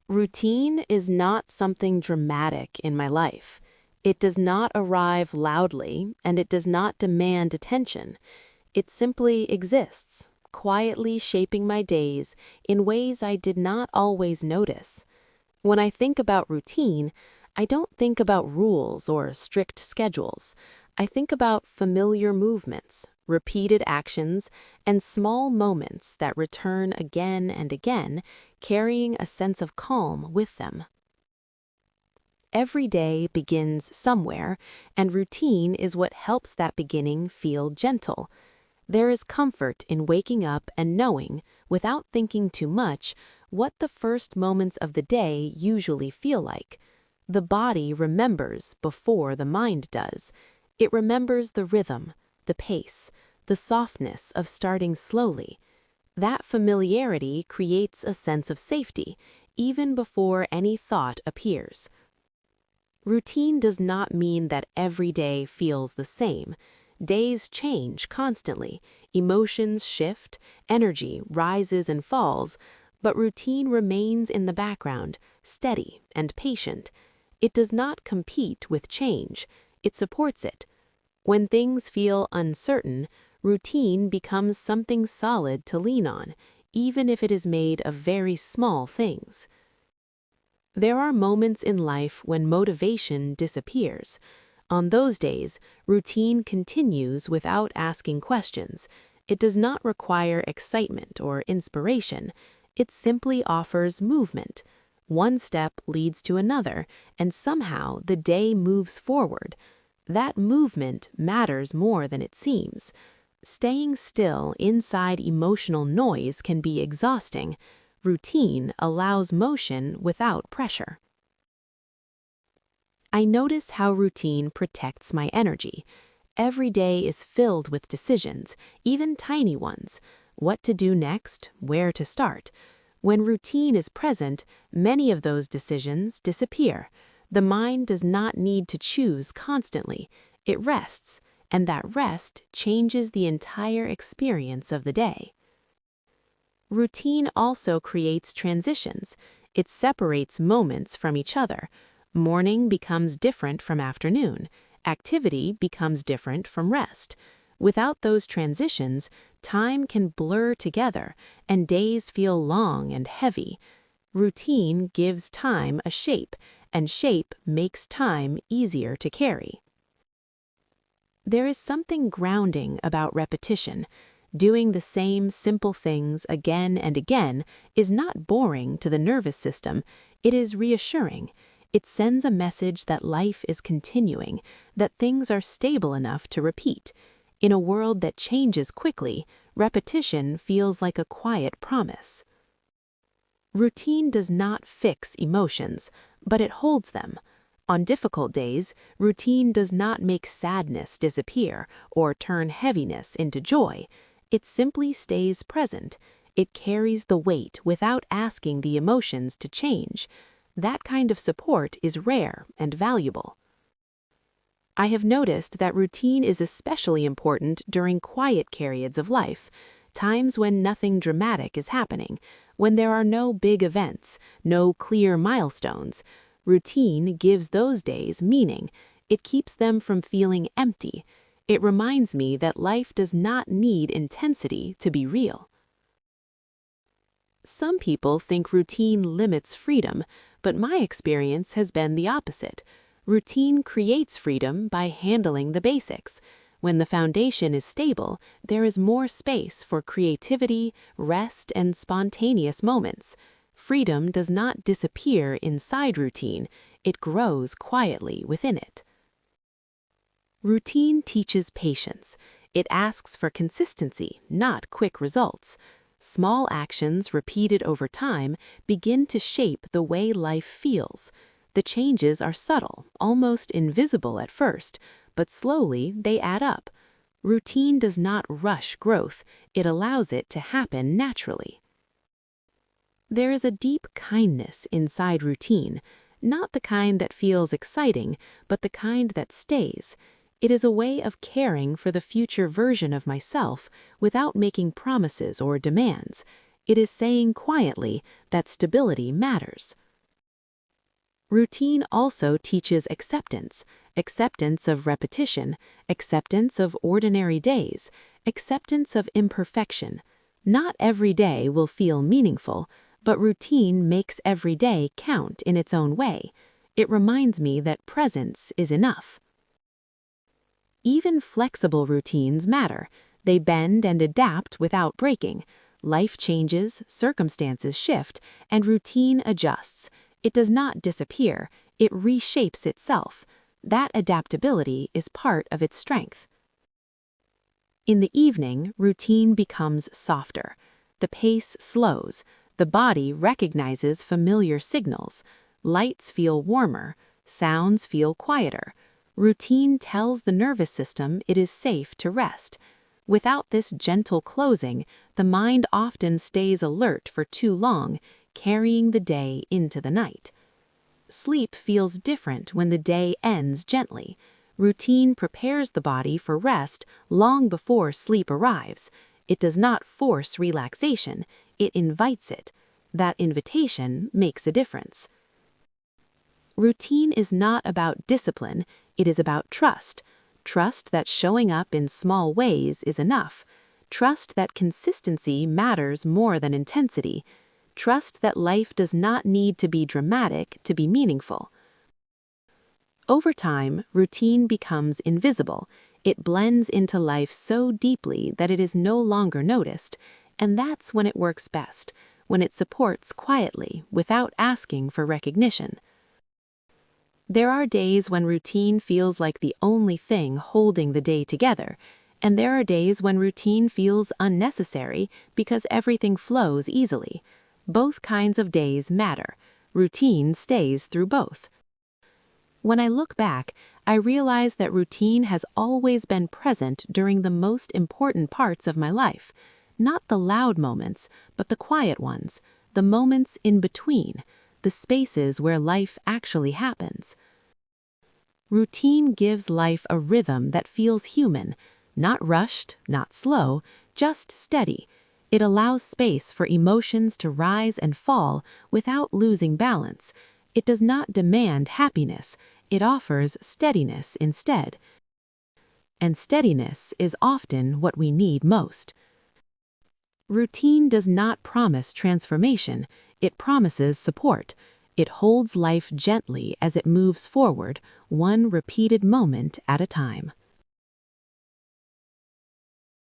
Routine is not something dramatic in my life. It does not arrive loudly, and it does not demand attention. It simply exists, quietly shaping my days in ways I did not always notice. When I think about routine, I don't think about rules or strict schedules. I think about familiar movements, repeated actions, and small moments that return again and again, carrying a sense of calm with them. Every day begins somewhere, and routine is what helps that beginning feel gentle. There is comfort in waking up and knowing, without thinking too much, what the first moments of the day usually feel like. The body remembers before the mind does. It remembers the rhythm, the pace, the softness of starting slowly. That familiarity creates a sense of safety, even before any thought appears. Routine does not mean that every day feels the same. Days change constantly, emotions shift, energy rises and falls, but routine remains in the background, steady and patient. It does not compete with change, it supports it. When things feel uncertain, routine becomes something solid to lean on, even if it is made of very small things. There are moments in life when motivation disappears. On those days, routine continues without asking questions. It does not require excitement or inspiration. It simply offers movement. One step leads to another, and somehow the day moves forward. That movement matters more than it seems. Staying still inside emotional noise can be exhausting. Routine allows motion without pressure. I notice how routine protects my energy. Every day is filled with decisions, even tiny ones. What to do next, where to start. When routine is present, many of those decisions disappear. The mind does not need to choose constantly. It rests, and that rest changes the entire experience of the day. Routine also creates transitions. It separates moments from each other. Morning becomes different from afternoon. Activity becomes different from rest. Without those transitions, time can blur together, and days feel long and heavy. Routine gives time a shape, and shape makes time easier to carry. There is something grounding about repetition. Doing the same simple things again and again is not boring to the nervous system, it is reassuring. It sends a message that life is continuing, that things are stable enough to repeat. In a world that changes quickly, repetition feels like a quiet promise. Routine does not fix emotions, but it holds them. On difficult days, routine does not make sadness disappear or turn heaviness into joy. It simply stays present. It carries the weight without asking the emotions to change. That kind of support is rare and valuable. I have noticed that routine is especially important during quiet periods of life, times when nothing dramatic is happening, when there are no big events, no clear milestones. Routine gives those days meaning. It keeps them from feeling empty. It reminds me that life does not need intensity to be real. Some people think routine limits freedom, but my experience has been the opposite. Routine creates freedom by handling the basics. When the foundation is stable, there is more space for creativity, rest, and spontaneous moments. Freedom does not disappear inside routine, it grows quietly within it. Routine teaches patience. It asks for consistency, not quick results. Small actions repeated over time begin to shape the way life feels. The changes are subtle, almost invisible at first, but slowly they add up. Routine does not rush growth, it allows it to happen naturally. There is a deep kindness inside routine, not the kind that feels exciting, but the kind that stays. It is a way of caring for the future version of myself without making promises or demands. It is saying quietly that stability matters. Routine also teaches acceptance, acceptance of repetition, acceptance of ordinary days, acceptance of imperfection. Not every day will feel meaningful, but routine makes every day count in its own way. It reminds me that presence is enough. Even flexible routines matter. They bend and adapt without breaking. Life changes, circumstances shift, and routine adjusts. It does not disappear, it reshapes itself. That adaptability is part of its strength. In the evening, routine becomes softer. The pace slows. The body recognizes familiar signals. Lights feel warmer. Sounds feel quieter. Routine tells the nervous system it is safe to rest. Without this gentle closing, the mind often stays alert for too long, carrying the day into the night. Sleep feels different when the day ends gently. Routine prepares the body for rest long before sleep arrives. It does not force relaxation, it invites it. That invitation makes a difference. Routine is not about discipline, it is about trust. Trust that showing up in small ways is enough. Trust that consistency matters more than intensity. Trust that life does not need to be dramatic to be meaningful. Over time, routine becomes invisible. It blends into life so deeply that it is no longer noticed, and that's when it works best, when it supports quietly without asking for recognition. There are days when routine feels like the only thing holding the day together, and there are days when routine feels unnecessary because everything flows easily. Both kinds of days matter. Routine stays through both. When I look back, I realize that routine has always been present during the most important parts of my life. Not the loud moments, but the quiet ones, the moments in between, the spaces where life actually happens. Routine gives life a rhythm that feels human, not rushed, not slow, just steady. It allows space for emotions to rise and fall without losing balance. It does not demand happiness, it offers steadiness instead. And steadiness is often what we need most. Routine does not promise transformation, it promises support. It holds life gently as it moves forward, one repeated moment at a time.